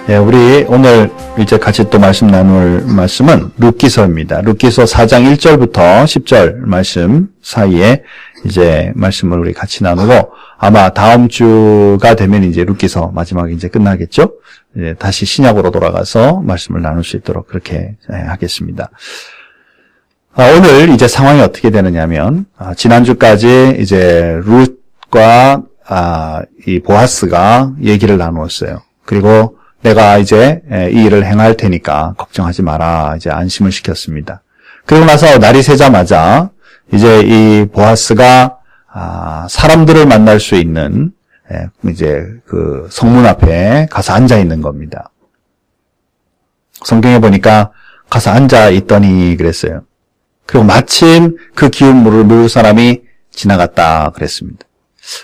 예, 우리 오늘 이제 같이 또 말씀 나눌 말씀은 룻기서입니다. 룻기서 4장 1절부터 10절 말씀 사이에 이제 말씀을 우리 같이 나누고 아마 다음 주가 되면 이제 룻기서 마지막에 이제 끝나겠죠? 예, 다시 신약으로 돌아가서 말씀을 나눌 수 있도록 그렇게 하겠습니다. 오늘 이제 상황이 어떻게 되느냐면, 지난주까지 이제 룻과 이 보아스가 얘기를 나누었어요. 그리고 내가 이제 이 일을 행할 테니까 걱정하지 마라. 이제 안심을 시켰습니다. 그리고 나서 날이 새자마자 이제 이 보아스가 사람들을 만날 수 있는 이제 그 성문 앞에 가서 앉아 있는 겁니다. 성경에 보니까 가서 앉아 있더니 그랬어요. 그리고 마침 그 기운 물을 먹을 사람이 지나갔다 그랬습니다.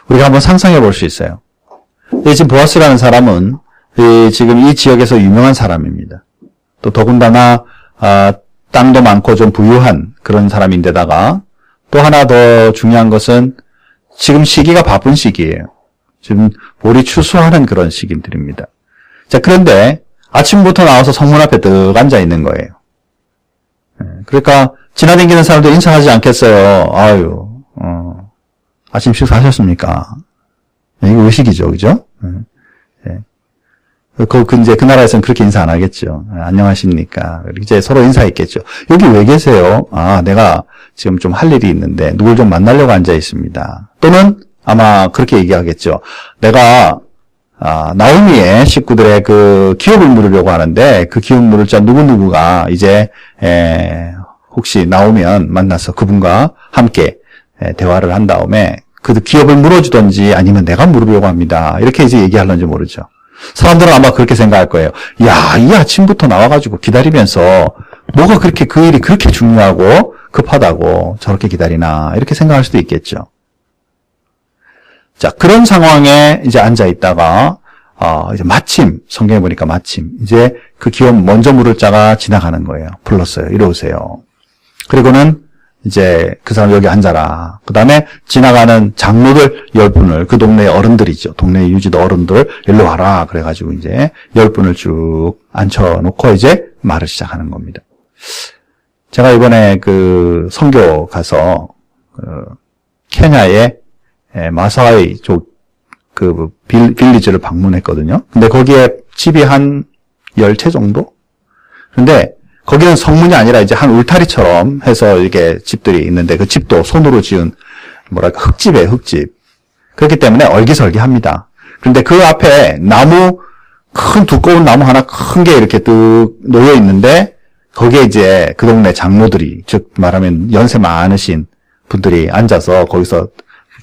우리가 한번 상상해 볼 수 있어요. 지금 보아스라는 사람은 지금 이 지역에서 유명한 사람입니다. 또 더군다나 땅도 많고 좀 부유한 그런 사람인데다가 또 하나 더 중요한 것은 지금 시기가 바쁜 시기예요. 지금 볼이 추수하는 그런 시기들입니다. 자, 그런데 아침부터 나와서 성문 앞에 딱 앉아 있는 거예요. 그러니까 지나다니는 사람들 인사하지 않겠어요. 아유, 아침 식사하셨습니까? 이거 의식이죠, 그죠? 이제 그 나라에서는 그렇게 인사 안 하겠죠. 안녕하십니까. 이제 서로 인사했겠죠. 여기 왜 계세요? 내가 지금 좀 할 일이 있는데 누굴 좀 만나려고 앉아 있습니다. 또는 아마 그렇게 얘기하겠죠. 내가 나오미의 식구들의 그 기업을 물으려고 하는데 그 기업 물을 자 누구누구가 이제 혹시 나오면 만나서 그분과 함께 대화를 한 다음에 그 기업을 물어주든지 아니면 내가 물으려고 합니다. 이렇게 이제 얘기하는지 모르죠. 사람들은 아마 그렇게 생각할 거예요. 야, 이 아침부터 나와가지고 기다리면서 뭐가 그렇게 그 일이 그렇게 중요하고 급하다고 저렇게 기다리나 이렇게 생각할 수도 있겠죠. 자, 그런 상황에 이제 앉아 있다가 이제 마침 성경에 보니까 마침 이제 그 기업 먼저 물을 자가 지나가는 거예요. 불렀어요. 이리 오세요. 그리고는 이제 그 사람 여기 앉아라. 그 다음에 지나가는 장로들 10분을, 그 동네 어른들이죠. 동네 유지도 어른들, 일로 와라. 그래가지고 이제 10분을 쭉 앉혀놓고 이제 말을 시작하는 겁니다. 제가 이번에 그 선교 가서, 케냐의 마사이 쪽 그 빌리지를 방문했거든요. 근데 거기에 집이 한 10채 정도? 근데 거기는 성문이 아니라 이제 한 울타리처럼 해서 이렇게 집들이 있는데 그 집도 손으로 지은 뭐랄까 흙집이에요, 흙집. 그렇기 때문에 얼기설기합니다. 그런데 그 앞에 나무, 큰 두꺼운 나무 하나 큰 게 이렇게 뚝 놓여 있는데 거기에 이제 그 동네 장로들이, 즉 말하면 연세 많으신 분들이 앉아서 거기서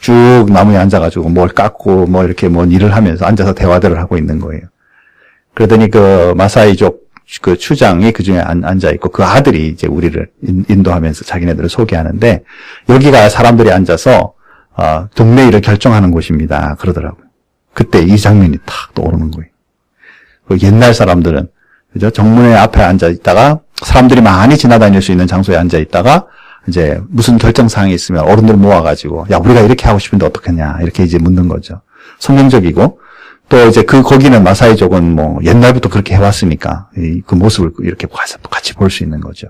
쭉 나무에 앉아가지고 뭘 깎고 뭐 이렇게 뭐 일을 하면서 앉아서 대화들을 하고 있는 거예요. 그러더니 그 마사이족 그 추장이 그 중에 앉아 있고 그 아들이 이제 우리를 인도하면서 자기네들을 소개하는데 여기가 사람들이 앉아서 동네 일을 결정하는 곳입니다. 그러더라고요. 그때 이 장면이 탁 떠오르는 거예요. 그 옛날 사람들은 그죠? 정문에 앞에 앉아 있다가 사람들이 많이 지나다닐 수 있는 장소에 앉아 있다가 이제 무슨 결정 사항이 있으면 어른들 모아가지고 야 우리가 이렇게 하고 싶은데 어떡하냐 이렇게 이제 묻는 거죠. 성경적이고. 또 이제 거기는 마사이족은 뭐 옛날부터 그렇게 해왔으니까 그 모습을 이렇게 같이 볼 수 있는 거죠.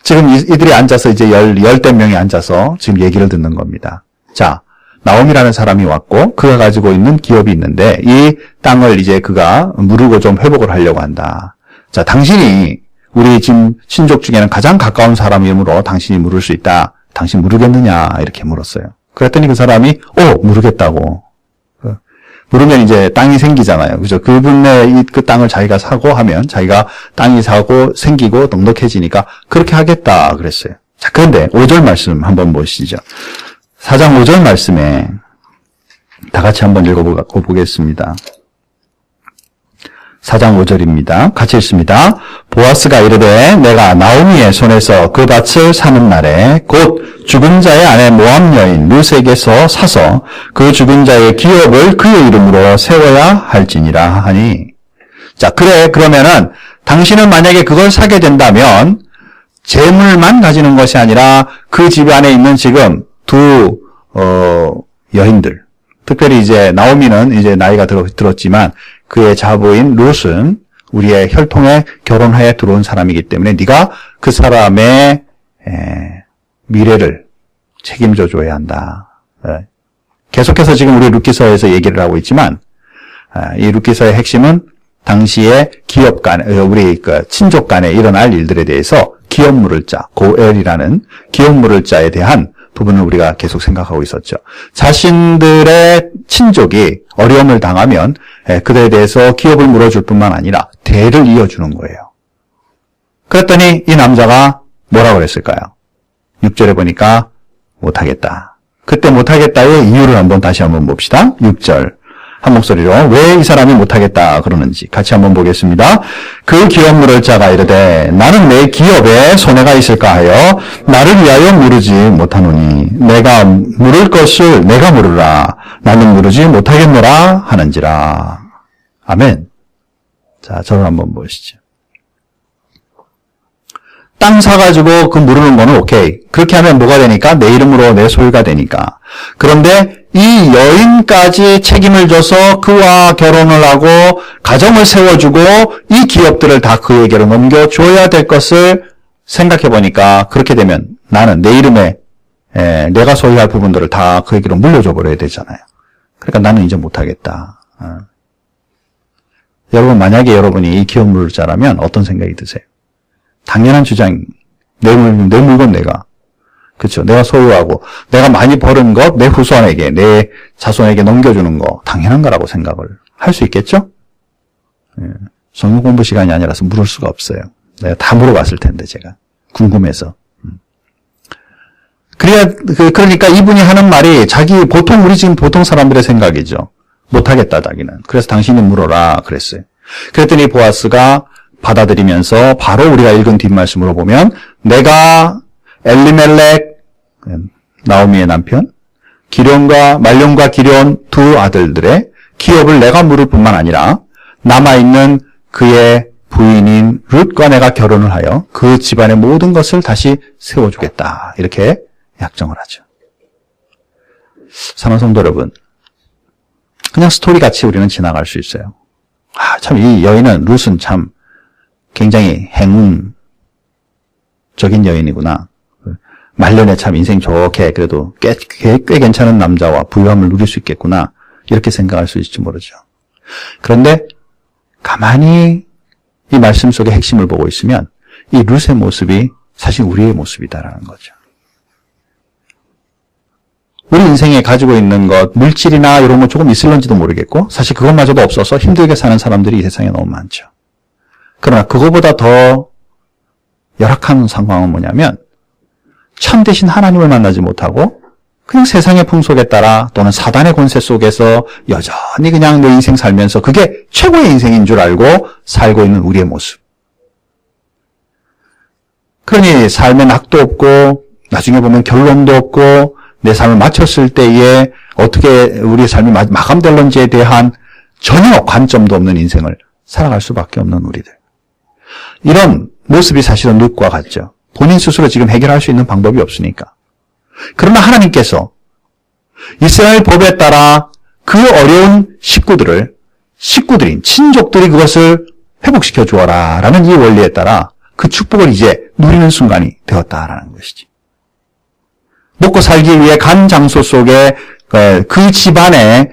지금 이들이 앉아서 이제 열댓 명이 앉아서 지금 얘기를 듣는 겁니다. 자, 나옴이라는 사람이 왔고 그가 가지고 있는 기업이 있는데 이 땅을 이제 그가 무르고 좀 회복을 하려고 한다. 자, 당신이 우리 지금 신족 중에는 가장 가까운 사람이므로 당신이 물을 수 있다. 당신 물으겠느냐 이렇게 물었어요. 그랬더니 그 사람이 물으겠다고. 물으면 이제 땅이 생기잖아요. 그죠? 그분의 그 땅을 자기가 사고 하면 자기가 땅이 사고 생기고 넉넉해지니까 그렇게 하겠다 그랬어요. 자, 그런데 5절 말씀 한번 보시죠. 4장 5절 말씀에 다 같이 한번 읽어보겠습니다. 4장 5절입니다. 같이 읽습니다. 보아스가 이르되 내가 나오미의 손에서 그 밭을 사는 날에 곧 죽은 자의 아내 모압 여인 룻에게서 사서 그 죽은 자의 기업을 그의 이름으로 세워야 할지니라 하니. 자, 그래 그러면은 당신은 만약에 그걸 사게 된다면 재물만 가지는 것이 아니라 그 집 안에 있는 지금 두 여인들 특별히 이제 나오미는 이제 나이가 들었지만 그의 자부인 룻은 우리의 혈통에 결혼하여 들어온 사람이기 때문에 네가 그 사람의 미래를 책임져 줘야 한다. 계속해서 지금 우리 룻기서에서 얘기를 하고 있지만 이 룻기서의 핵심은 당시에 기업 간에 우리 친족 간에 일어날 일들에 대해서 기업 물을 자, 고엘이라는 기업 물을 자에 대한 부분을 우리가 계속 생각하고 있었죠. 자신들의 친족이 어려움을 당하면 그들에 대해서 기업을 물어줄 뿐만 아니라 대를 이어주는 거예요. 그랬더니 이 남자가 뭐라고 그랬을까요? 6절에 보니까 못하겠다. 그때 못하겠다의 이유를 다시 한번 봅시다. 6절. 한 목소리로 왜 이 사람이 못하겠다 그러는지 같이 한번 보겠습니다. 그 기업 물을 자가 이르되 나는 내 기업에 손해가 있을까 하여 나를 위하여 물으지 못하노니 내가 물을 것을 내가 물으라 나는 물으지 못하겠노라 하는지라. 아멘. 자, 저를 한번 보시죠. 땅 사가지고 그 물으는 거는 오케이. 그렇게 하면 뭐가 되니까? 내 이름으로 내 소유가 되니까. 그런데 이 여인까지 책임을 져서 그와 결혼을 하고 가정을 세워주고 이 기업들을 다 그에게로 넘겨줘야 될 것을 생각해 보니까 그렇게 되면 나는 내 이름에 내가 소유할 부분들을 다 그에게로 물려줘 버려야 되잖아요. 그러니까 나는 이제 못하겠다. 여러분 만약에 여러분이 이 기업 물자라면 어떤 생각이 드세요? 당연한 주장, 내 물건 내가. 그렇죠. 내가 소유하고 내가 많이 벌은 것 내 후손에게, 내 자손에게 넘겨주는 거 당연한 거라고 생각을 할 수 있겠죠? 성경 공부 시간이 아니라서 물을 수가 없어요. 내가 다 물어봤을 텐데 제가 궁금해서. 그러니까 이분이 하는 말이 우리 지금 보통 사람들의 생각이죠. 못하겠다 자기는. 그래서 당신이 물어라 그랬어요. 그랬더니 보아스가 받아들이면서 바로 우리가 읽은 뒷말씀으로 보면 내가 엘리멜렉 나오미의 남편 말론과 기럨 두 아들들의 기업을 내가 물을 뿐만 아니라 남아있는 그의 부인인 룻과 내가 결혼을 하여 그 집안의 모든 것을 다시 세워주겠다. 이렇게 약정을 하죠. 사랑하는 성도 여러분, 그냥 스토리같이 우리는 지나갈 수 있어요. 참 이 여인은 룻은 참 굉장히 행운적인 여인이구나. 말년에 참 인생 좋게 그래도 꽤 괜찮은 남자와 부유함을 누릴 수 있겠구나. 이렇게 생각할 수 있을지 모르죠. 그런데 가만히 이 말씀 속의 핵심을 보고 있으면 이 룻의 모습이 사실 우리의 모습이다라는 거죠. 우리 인생에 가지고 있는 것, 물질이나 이런 거 조금 있을런지도 모르겠고 사실 그것마저도 없어서 힘들게 사는 사람들이 이 세상에 너무 많죠. 그러나 그거보다 더 열악한 상황은 뭐냐면 참 대신 하나님을 만나지 못하고 그냥 세상의 풍속에 따라 또는 사단의 권세 속에서 여전히 그냥 내 인생 살면서 그게 최고의 인생인 줄 알고 살고 있는 우리의 모습. 그러니 삶에 낙도 없고 나중에 보면 결론도 없고 내 삶을 마쳤을 때에 어떻게 우리의 삶이 마감될런지에 대한 전혀 관점도 없는 인생을 살아갈 수밖에 없는 우리들. 이런 모습이 사실은 룻과 같죠. 본인 스스로 지금 해결할 수 있는 방법이 없으니까. 그러나 하나님께서 이스라엘 법에 따라 그 어려운 식구들인 친족들이 그것을 회복시켜 주어라 라는 이 원리에 따라 그 축복을 이제 누리는 순간이 되었다라는 것이지. 먹고 살기 위해 간 장소 속에 그 집안에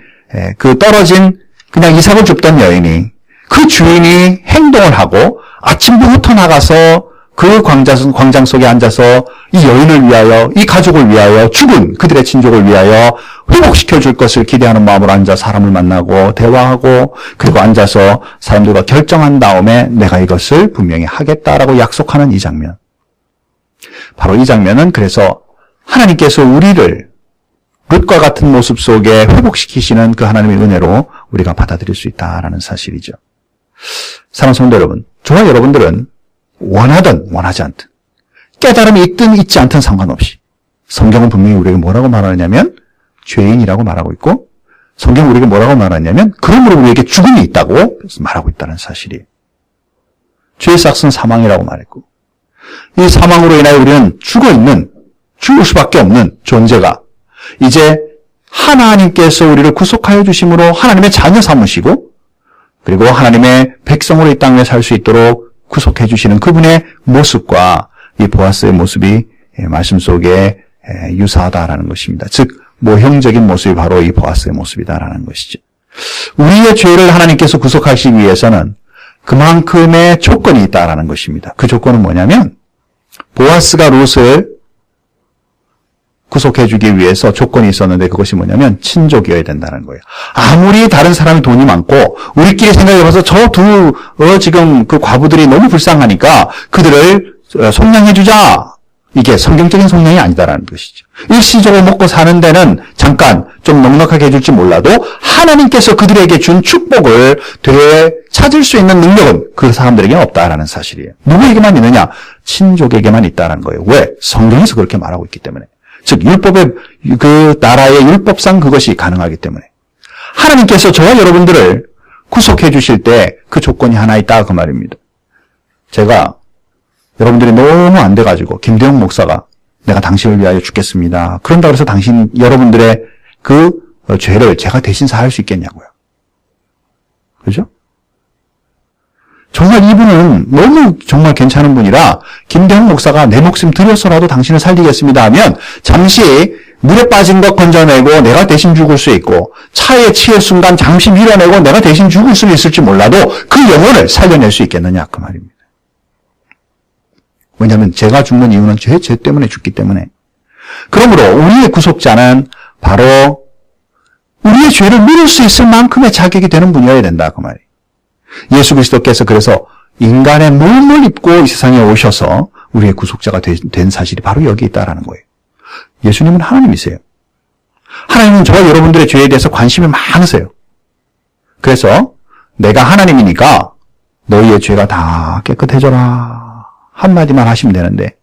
그 떨어진 그냥 이삭을 줍던 여인이 그 주인이 행동을 하고 아침부터 나가서 그 광장 속에 앉아서 이 여인을 위하여, 이 가족을 위하여, 죽은 그들의 친족을 위하여 회복시켜 줄 것을 기대하는 마음으로 앉아 사람을 만나고 대화하고 그리고 앉아서 사람들과 결정한 다음에 내가 이것을 분명히 하겠다라고 약속하는 이 장면. 바로 이 장면은 그래서 하나님께서 우리를 룻과 같은 모습 속에 회복시키시는 그 하나님의 은혜로 우리가 받아들일 수 있다라는 사실이죠. 사랑하는 성도 여러분, 저와 여러분들은 원하든 원하지 않든 깨달음이 있든 있지 않든 상관없이 성경은 분명히 우리에게 뭐라고 말하냐면 죄인이라고 말하고 있고 성경은 우리에게 뭐라고 말하냐면 그러므로 우리에게 죽음이 있다고 말하고 있다는 사실이에요. 죄의 삭은 사망이라고 말했고 이 사망으로 인하여 우리는 죽을 수밖에 없는 존재가 이제 하나님께서 우리를 구속하여 주심으로 하나님의 자녀 삼으시고 그리고 하나님의 백성으로 이 땅에 살 수 있도록 구속해 주시는 그분의 모습과 이 보아스의 모습이 말씀 속에 유사하다라는 것입니다. 즉 모형적인 모습이 바로 이 보아스의 모습이다라는 것이죠. 우리의 죄를 하나님께서 구속하시기 위해서는 그만큼의 조건이 있다라는 것입니다. 그 조건은 뭐냐면 보아스가 룻을 구속해주기 위해서 조건이 있었는데 그것이 뭐냐면 친족이어야 된다는 거예요. 아무리 다른 사람이 돈이 많고 우리끼리 생각해봐서 저 지금 그 과부들이 너무 불쌍하니까 그들을 속량해주자. 이게 성경적인 속량이 아니다라는 것이죠. 일시적으로 먹고 사는 데는 잠깐 좀 넉넉하게 해줄지 몰라도 하나님께서 그들에게 준 축복을 되찾을 수 있는 능력은 그 사람들에게는 없다라는 사실이에요. 누구에게만 있느냐? 친족에게만 있다라는 거예요. 왜? 성경에서 그렇게 말하고 있기 때문에. 즉 율법의 그 나라의 율법상 그것이 가능하기 때문에 하나님께서 저와 여러분들을 구속해 주실 때 그 조건이 하나 있다 그 말입니다. 제가 여러분들이 너무 안 돼가지고 김대영 목사가 내가 당신을 위하여 죽겠습니다. 그런다고 해서 여러분들의 그 죄를 제가 대신 사할 수 있겠냐고요. 그죠? 정말 이분은 너무 정말 괜찮은 분이라 김대영 목사가 내 목숨 들여서라도 당신을 살리겠습니다 하면 잠시 물에 빠진 것 건져내고 내가 대신 죽을 수 있고 차에 치일 순간 잠시 밀어내고 내가 대신 죽을 수 있을지 몰라도 그 영혼을 살려낼 수 있겠느냐 그 말입니다. 왜냐하면 제가 죽는 이유는 죄 때문에 죽기 때문에. 그러므로 우리의 구속자는 바로 우리의 죄를 물을 수 있을 만큼의 자격이 되는 분이어야 된다 그 말이에요. 예수 그리스도께서 그래서 인간의 몸을 입고 이 세상에 오셔서 우리의 구속자가 된 사실이 바로 여기 있다라는 거예요. 예수님은 하나님이세요. 하나님은 저와 여러분들의 죄에 대해서 관심이 많으세요. 그래서 내가 하나님이니까 너희의 죄가 다 깨끗해져라 한마디만 하시면 되는데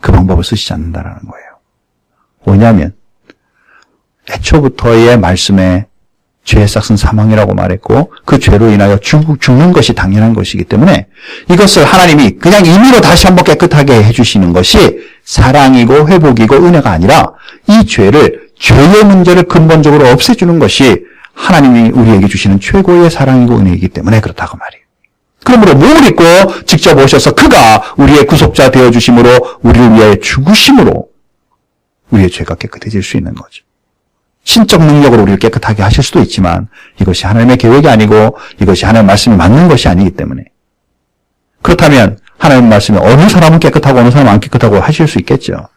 그 방법을 쓰시지 않는다라는 거예요. 왜냐하면 애초부터의 말씀에 죄의 싹은 사망이라고 말했고 그 죄로 인하여 죽는 것이 당연한 것이기 때문에 이것을 하나님이 그냥 임의로 다시 한번 깨끗하게 해주시는 것이 사랑이고 회복이고 은혜가 아니라 이 죄의 문제를 근본적으로 없애주는 것이 하나님이 우리에게 주시는 최고의 사랑이고 은혜이기 때문에 그렇다고 말이에요. 그러므로 몸을 입고 직접 오셔서 그가 우리의 구속자 되어주심으로 우리를 위하여 죽으심으로 우리의 죄가 깨끗해질 수 있는 거죠. 신적 능력으로 우리를 깨끗하게 하실 수도 있지만 이것이 하나님의 계획이 아니고 이것이 하나님의 말씀이 맞는 것이 아니기 때문에 그렇다면 하나님의 말씀이 어느 사람은 깨끗하고 어느 사람은 안 깨끗하고 하실 수 있겠죠.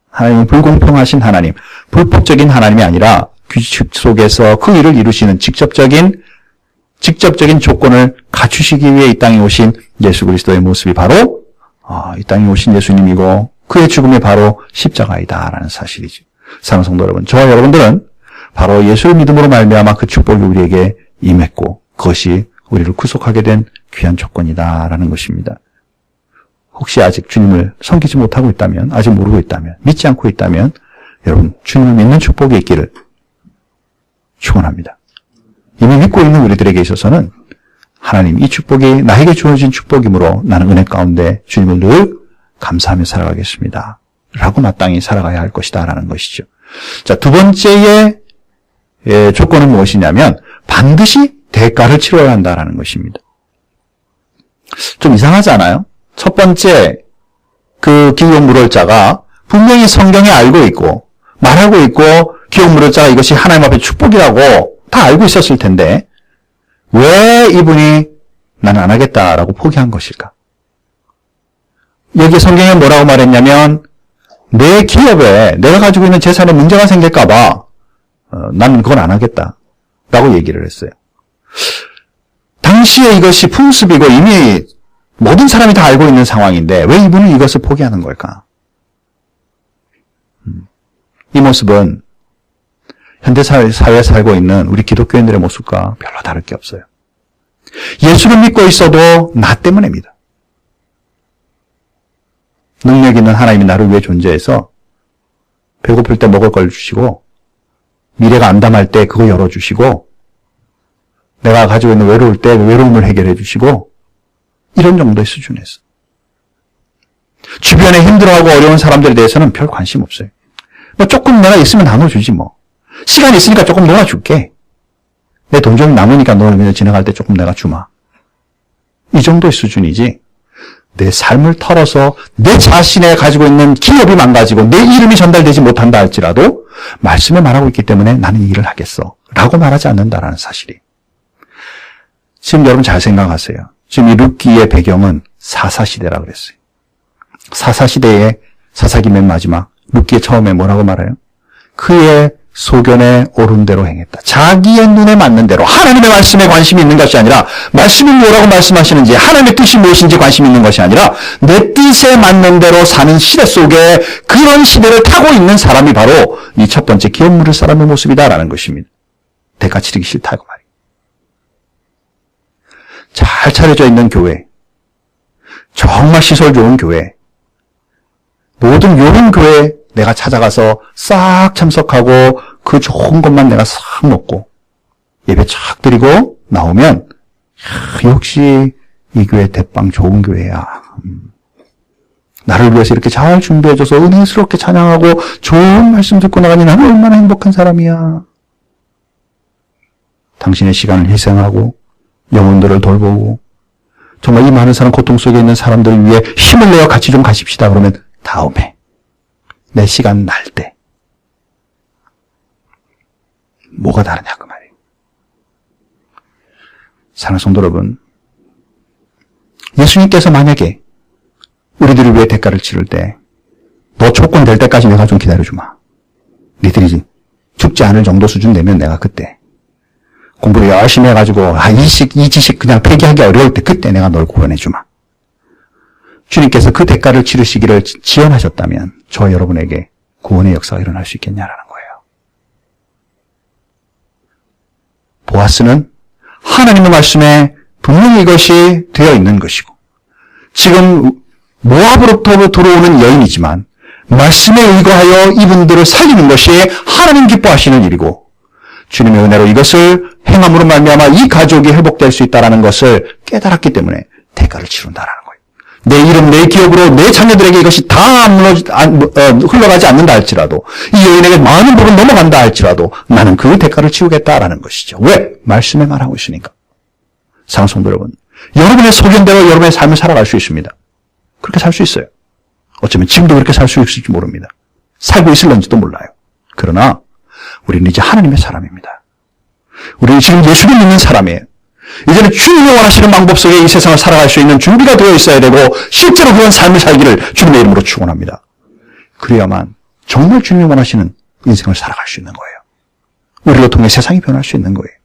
하나님은 불공평하신 하나님, 불법적인 하나님이 아니라 규칙 속에서 그 일을 이루시는 직접적인 조건을 갖추시기 위해 이 땅에 오신 예수 그리스도의 모습이 바로 이 땅에 오신 예수님이고 그의 죽음이 바로 십자가이다라는 사실이죠. 사랑하는 성도 여러분, 저와 여러분들은 바로 예수의 믿음으로 말미암아 그 축복이 우리에게 임했고 그것이 우리를 구속하게 된 귀한 조건이다라는 것입니다. 혹시 아직 주님을 섬기지 못하고 있다면, 아직 모르고 있다면, 믿지 않고 있다면 여러분 주님을 믿는 축복이 있기를 축원합니다. 이미 믿고 있는 우리들에게 있어서는 하나님 이 축복이 나에게 주어진 축복이므로 나는 은혜 가운데 주님을 늘 감사하며 살아가겠습니다. 라고 마땅히 살아가야 할 것이다 라는 것이죠. 자, 두 번째의 조건은 무엇이냐면 반드시 대가를 치러야 한다라는 것입니다. 좀 이상하지 않아요? 첫 번째 그 기업 물을 자가 분명히 성경에 알고 있고 말하고 있고 기업 물을 자가 이것이 하나님 앞에 축복이라고 다 알고 있었을 텐데 왜 이분이 나는 안 하겠다라고 포기한 것일까? 여기 성경에 뭐라고 말했냐면 내 기업에 내가 가지고 있는 재산에 문제가 생길까 봐 나는 그건 안 하겠다라고 얘기를 했어요. 당시에 이것이 풍습이고 이미 모든 사람이 다 알고 있는 상황인데 왜 이분은 이것을 포기하는 걸까? 이 모습은 현대사회에 살고 있는 우리 기독교인들의 모습과 별로 다를 게 없어요. 예수를 믿고 있어도 나 때문입니다. 능력 있는 하나님이 나를 위해 존재해서 배고플 때 먹을 걸 주시고 미래가 암담할 때 그거 열어주시고 내가 가지고 있는 외로울 때 외로움을 해결해 주시고 이런 정도의 수준에서 주변에 힘들어하고 어려운 사람들에 대해서는 별 관심 없어요. 뭐 조금 내가 있으면 나눠주지 뭐. 시간이 있으니까 조금 놀아줄게. 내 돈 좀 남으니까 너는 지나갈 때 조금 내가 주마. 이 정도의 수준이지. 내 삶을 털어서 내 자신의 가지고 있는 기업이 망가지고 내 이름이 전달되지 못한다 할지라도 말씀에 말하고 있기 때문에 나는 이 일을 하겠어 라고 말하지 않는다라는 사실이. 지금 여러분 잘 생각하세요. 지금 이 룻기의 배경은 사사시대라고 그랬어요. 사사시대의 사사기 맨 마지막 룻기의 처음에 뭐라고 말해요? 그의 소견에 옳은 대로 행했다. 자기의 눈에 맞는 대로 하나님의 말씀에 관심이 있는 것이 아니라 말씀이 뭐라고 말씀하시는지 하나님의 뜻이 무엇인지 관심이 있는 것이 아니라 내 뜻에 맞는 대로 사는 시대 속에 그런 시대를 타고 있는 사람이 바로 이 첫 번째 기업 물을 사람의 모습이다라는 것입니다. 대가 치르기 싫다고 말이에요. 잘 차려져 있는 교회, 정말 시설 좋은 교회, 모든 요런 교회 내가 찾아가서 싹 참석하고 그 좋은 것만 내가 싹 먹고 예배 쫙 드리고 나오면 역시 이 교회 대빵 좋은 교회야. 나를 위해서 이렇게 잘 준비해줘서 은혜스럽게 찬양하고 좋은 말씀 듣고 나가니 나는 얼마나 행복한 사람이야. 당신의 시간을 희생하고 영혼들을 돌보고 정말 이 많은 사람 고통 속에 있는 사람들을 위해 힘을 내어 같이 좀 가십시다. 그러면 다음에 내 시간 날 때 뭐가 다르냐 그 말이에요. 사랑하는 성도 여러분, 예수님께서 만약에 우리들을 위해 대가를 치를 때 너 조건 될 때까지 내가 좀 기다려주마. 니들이 죽지 않을 정도 수준 되면 내가 그때 공부를 열심히 해가지고 이 지식 그냥 폐기하기 어려울 때 그때 내가 널 구원해주마. 주님께서 그 대가를 치르시기를 지원하셨다면 저와 여러분에게 구원의 역사가 일어날 수 있겠냐라는 거예요. 보아스는 하나님의 말씀에 분명히 이것이 되어 있는 것이고 지금 모압으로부터 들어오는 여인이지만 말씀에 의거하여 이분들을 살리는 것이 하나님 기뻐하시는 일이고 주님의 은혜로 이것을 행함으로 말미암아 이 가족이 회복될 수 있다는 것을 깨달았기 때문에 대가를 치른다라는 거예요. 내 이름, 내 기업으로 내 자녀들에게 이것이 다 흘러가지 않는다 할지라도 이 여인에게 많은 복은 넘어간다 할지라도 나는 그 대가를 치우겠다라는 것이죠. 왜? 말씀에 말하고 있으니까. 사랑하는 성도 여러분, 여러분의 소견대로 여러분의 삶을 살아갈 수 있습니다. 그렇게 살 수 있어요. 어쩌면 지금도 그렇게 살 수 있을지 모릅니다. 살고 있을런지도 몰라요. 그러나 우리는 이제 하나님의 사람입니다. 우리는 지금 예수를 믿는 사람이에요. 이제는 주님이 원하시는 방법 속에 이 세상을 살아갈 수 있는 준비가 되어 있어야 되고 실제로 그런 삶을 살기를 주님의 이름으로 축원합니다. 그래야만 정말 주님이 원하시는 인생을 살아갈 수 있는 거예요. 우리를 통해 세상이 변할 수 있는 거예요.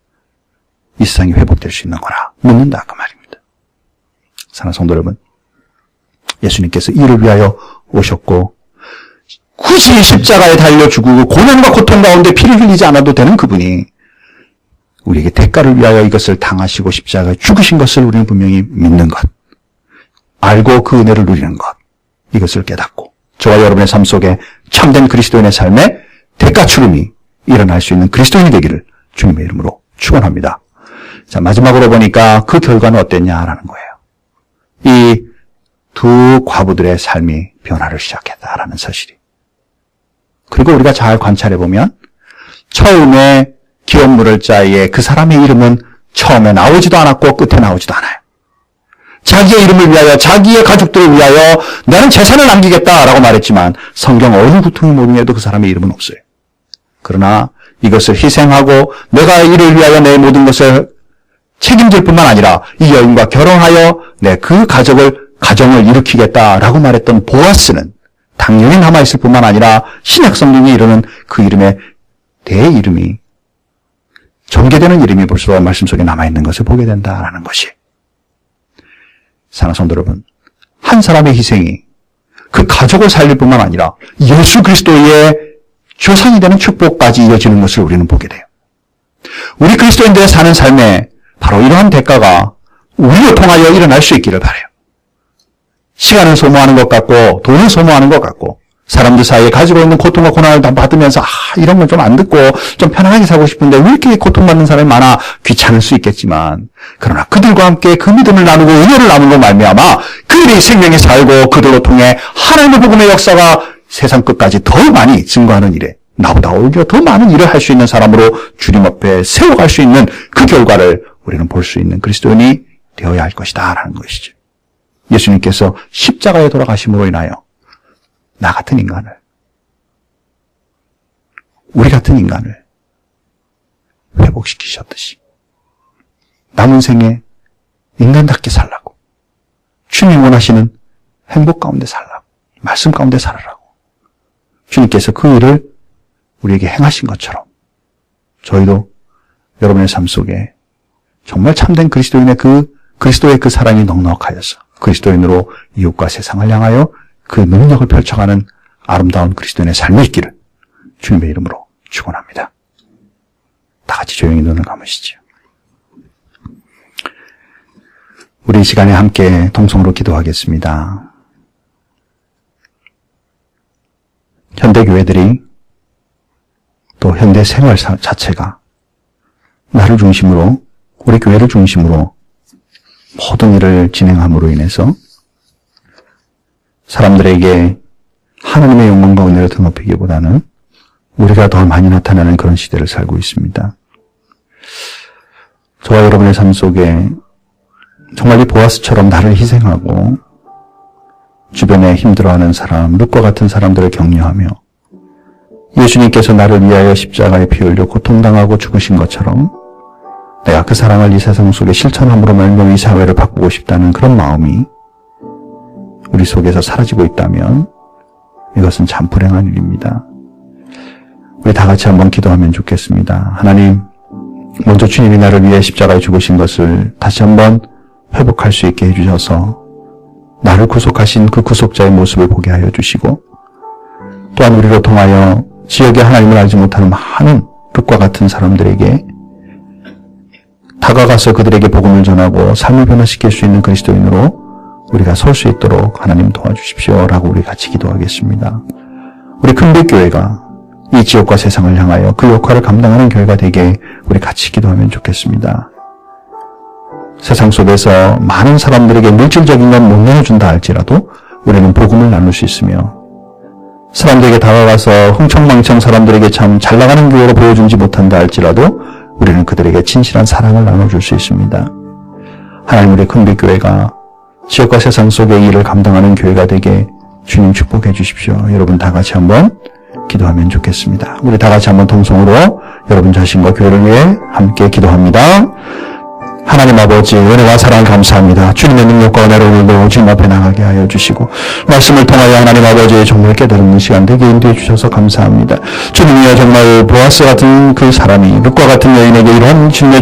이 세상이 회복될 수 있는 거라 묻는다 그 말입니다. 사랑하는 성도 여러분, 예수님께서 이를 위하여 오셨고 굳이 십자가에 달려 죽고 고난과 고통 가운데 피를 흘리지 않아도 되는 그분이 우리에게 대가를 위하여 이것을 당하시고 십자가에 죽으신 것을 우리는 분명히 믿는 것, 알고 그 은혜를 누리는 것, 이것을 깨닫고 저와 여러분의 삶 속에 참된 그리스도인의 삶에 대가 추름이 일어날 수 있는 그리스도인이 되기를 주님의 이름으로 축원합니다. 자, 마지막으로 보니까 그 결과는 어땠냐라는 거예요. 이 두 과부들의 삶이 변화를 시작했다라는 사실이. 그리고 우리가 잘 관찰해보면 처음에 기업 물을 자의 그 사람의 이름은 처음에 나오지도 않았고 끝에 나오지도 않아요. 자기의 이름을 위하여 자기의 가족들을 위하여 나는 재산을 남기겠다라고 말했지만 성경 어느 구통이 모르게도 그 사람의 이름은 없어요. 그러나 이것을 희생하고 내가 이를 위하여 내 모든 것을 책임질 뿐만 아니라 이 여인과 결혼하여 내 그 가정을 일으키겠다라고 말했던 보아스는 당연히 남아있을 뿐만 아니라 신약 성경이 이르는 그 이름의 대 이름이 전개되는 이름이 벌써 말씀 속에 남아있는 것을 보게 된다라는 것이. 사랑하는 성도 여러분, 한 사람의 희생이 그 가족을 살릴 뿐만 아니라 예수 그리스도의 조상이 되는 축복까지 이어지는 것을 우리는 보게 돼요. 우리 그리스도인들의 사는 삶에 바로 이러한 대가가 우리를 통하여 일어날 수 있기를 바라요. 시간을 소모하는 것 같고 돈을 소모하는 것 같고 사람들 사이에 가지고 있는 고통과 고난을 다 받으면서 이런 건 좀 안 듣고 좀 편안하게 살고 싶은데 왜 이렇게 고통받는 사람이 많아? 귀찮을 수 있겠지만 그러나 그들과 함께 그 믿음을 나누고 은혜를 나누고 말미암아 그들이 생명에 살고 그들로 통해 하나님의 복음의 역사가 세상 끝까지 더 많이 증거하는 일에 나보다 오히려 더 많은 일을 할 수 있는 사람으로 주님 앞에 세워갈 수 있는 그 결과를 우리는 볼 수 있는 그리스도인이 되어야 할 것이다 라는 것이죠. 예수님께서 십자가에 돌아가심으로 인하여 나 같은 인간을, 우리 같은 인간을 회복시키셨듯이 남은 생에 인간답게 살라고, 주님 원하시는 행복 가운데 살라고, 말씀 가운데 살아라고 주님께서 그 일을 우리에게 행하신 것처럼 저희도 여러분의 삶 속에 정말 참된 그리스도의 그 사랑이 넉넉하여서 그리스도인으로 이웃과 세상을 향하여 그 능력을 펼쳐가는 아름다운 그리스도인의 삶이 있기를 주님의 이름으로 축원합니다. 다 같이 조용히 눈을 감으시죠. 우리 이 시간에 함께 통성으로 기도하겠습니다. 현대 교회들이 또 현대 생활 자체가 나를 중심으로, 우리 교회를 중심으로 모든 일을 진행함으로 인해서 사람들에게 하나님의 영광과 은혜를 드높이기보다는 우리가 더 많이 나타나는 그런 시대를 살고 있습니다. 저와 여러분의 삶 속에 정말 이 보아스처럼 나를 희생하고 주변에 힘들어하는 사람, 룻과 같은 사람들을 격려하며 예수님께서 나를 위하여 십자가에 피 흘려 고통당하고 죽으신 것처럼 내가 그 사랑을 이 세상 속에 실천함으로 말미암아 이 사회를 바꾸고 싶다는 그런 마음이 우리 속에서 사라지고 있다면 이것은 참 불행한 일입니다. 우리 다 같이 한번 기도하면 좋겠습니다. 하나님, 먼저 주님이 나를 위해 십자가에 죽으신 것을 다시 한번 회복할 수 있게 해주셔서 나를 구속하신 그 구속자의 모습을 보게 하여 주시고, 또한 우리로 통하여 지역에 하나님을 알지 못하는 많은 룻과 같은 사람들에게 다가가서 그들에게 복음을 전하고 삶을 변화시킬 수 있는 그리스도인으로 우리가 설 수 있도록 하나님 도와주십시오 라고 우리 같이 기도하겠습니다. 우리 큰빛교회가 이 지역과 세상을 향하여 그 역할을 감당하는 교회가 되게 우리 같이 기도하면 좋겠습니다. 세상 속에서 많은 사람들에게 물질적인 건 못 나눠준다 할지라도 우리는 복음을 나눌 수 있으며, 사람들에게 다가가서 흥청망청 사람들에게 참 잘나가는 교회로 보여주지 못한다 할지라도 우리는 그들에게 진실한 사랑을 나눠줄 수 있습니다. 하나님, 우리 큰빛교회가 지역과 세상 속의 일을 감당하는 교회가 되게 주님 축복해 주십시오. 여러분 다 같이 한번 기도하면 좋겠습니다. 우리 다 같이 한번 통성으로 여러분 자신과 교회를 위해 함께 기도합니다. 하나님 아버지, 은혜와 사랑 감사합니다. 주님의 능력과 은혜로 오늘도 주님 앞에 나가게 하여 주시고 말씀을 통하여 하나님 아버지의 정말 깨달는 시간 되게 인도해 주셔서 감사합니다. 주님이여, 정말 보아스 같은 그 사람이 룻과 같은 여인에게 이런 주님의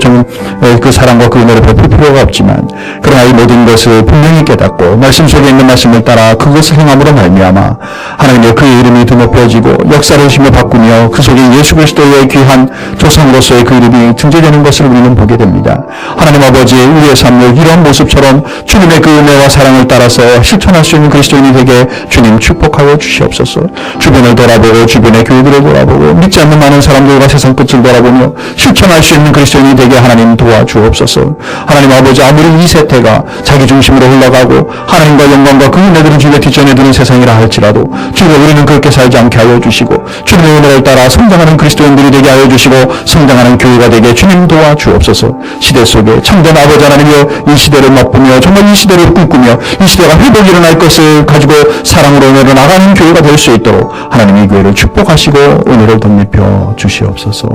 그 사랑과 그 은혜를 베풀 필요가 없지만, 그러나 이 모든 것을 분명히 깨닫고 말씀 속에 있는 말씀을 따라 그것을 행함으로 말미암아 하나님의 그의 이름이 드높여지고 역사를 심어 바꾸며 그 속에 예수 그리스도의 귀한 조상으로서의 그 이름이 증제되는 것을 우리는 보게 됩니다. 하나님 아버지, 우리의 삶을 이런 모습처럼 주님의 그 은혜와 사랑을 따라서 실천할 수 있는 그리스도인이 되게 주님 축복하여 주시옵소서. 주변을 돌아보고 주변의 교회들을 돌아보고 믿지 않는 많은 사람들과 세상 끝을 돌아보며 실천할 수 있는 그리스도인이 되게 하나님 도와주옵소서. 하나님 아버지, 아무리 이 세태가 자기 중심으로 흘러가고 하나님과 영광과 그 은혜들을 주님의 뒷전에 두는 세상이라 할지라도 주님, 우리는 그렇게 살지 않게 하여 주시고 주님의 은혜를 따라 성장하는 그리스도인들이 되게 하여 주시고 성장하는 교회가 되게 주님 도와주옵소서. 시대 속에 참된 아버지 하나님이여, 이 시대를 맛보며 정말 이 시대를 꿈꾸며 이 시대가 회복이 일어날 것을 가지고 사랑으로 은혜로 나가는 교회가 될 수 있도록 하나님 이 교회를 축복하시고 은혜를 덧입혀 주시옵소서.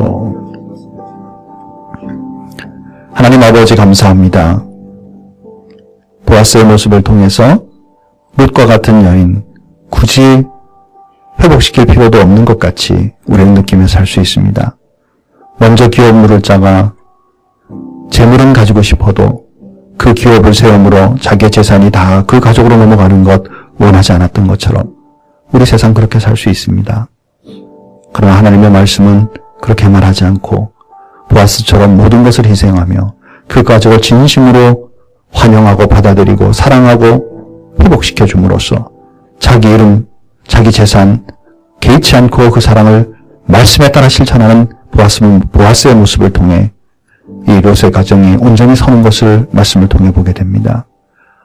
하나님 아버지, 감사합니다. 보아스의 모습을 통해서 룻과 같은 여인, 굳이 회복시킬 필요도 없는 것 같이 우리는 느끼며 살 수 있습니다. 먼저 기업 물을 자가 재물은 가지고 싶어도 그 기업을 세움으로 자기의 재산이 다 그 가족으로 넘어가는 것 원하지 않았던 것처럼 우리 세상 그렇게 살 수 있습니다. 그러나 하나님의 말씀은 그렇게 말하지 않고 보아스처럼 모든 것을 희생하며 그 가족을 진심으로 환영하고 받아들이고 사랑하고 회복시켜 줌으로써 자기 이름, 자기 재산 개의치 않고 그 사랑을 말씀에 따라 실천하는 보아스의 모습을 통해 이 롯의 가정이 온전히 서는 것을 말씀을 통해 보게 됩니다.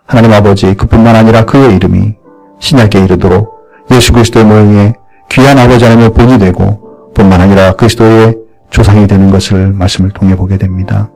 하나님 아버지, 그뿐만 아니라 그의 이름이 신약에 이르도록 예수 그리스도의 모형에 귀한 아버지 하나님의 본이 되고 뿐만 아니라 그리스도의 조상이 되는 것을 말씀을 통해 보게 됩니다.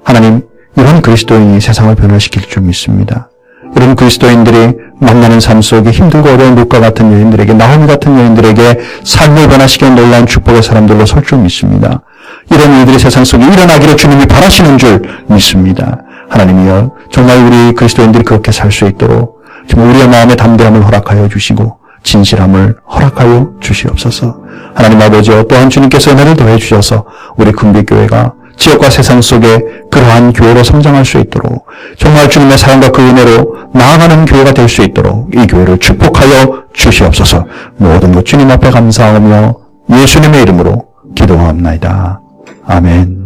하나님, 이런 그리스도인이 세상을 변화시킬 줄 믿습니다. 이런 그리스도인들이 만나는 삶 속에 힘들고 어려운 룻과 같은 여인들에게, 나오미 같은 여인들에게 삶을 변화시키는 놀라운 축복의 사람들로 설 줄 믿습니다. 이런 일들이 세상 속에 일어나기를 주님이 바라시는 줄 믿습니다. 하나님이여, 정말 우리 그리스도인들이 그렇게 살 수 있도록 정말 우리의 마음에 담대함을 허락하여 주시고 진실함을 허락하여 주시옵소서. 하나님 아버지여, 또한 주님께서 은혜를 더해 주셔서 우리 금빛교회가 지역과 세상 속에 그러한 교회로 성장할 수 있도록, 정말 주님의 사랑과 그 은혜로 나아가는 교회가 될 수 있도록 이 교회를 축복하여 주시옵소서. 모든 것 주님 앞에 감사하며 예수님의 이름으로 기도하옵나이다. 아멘.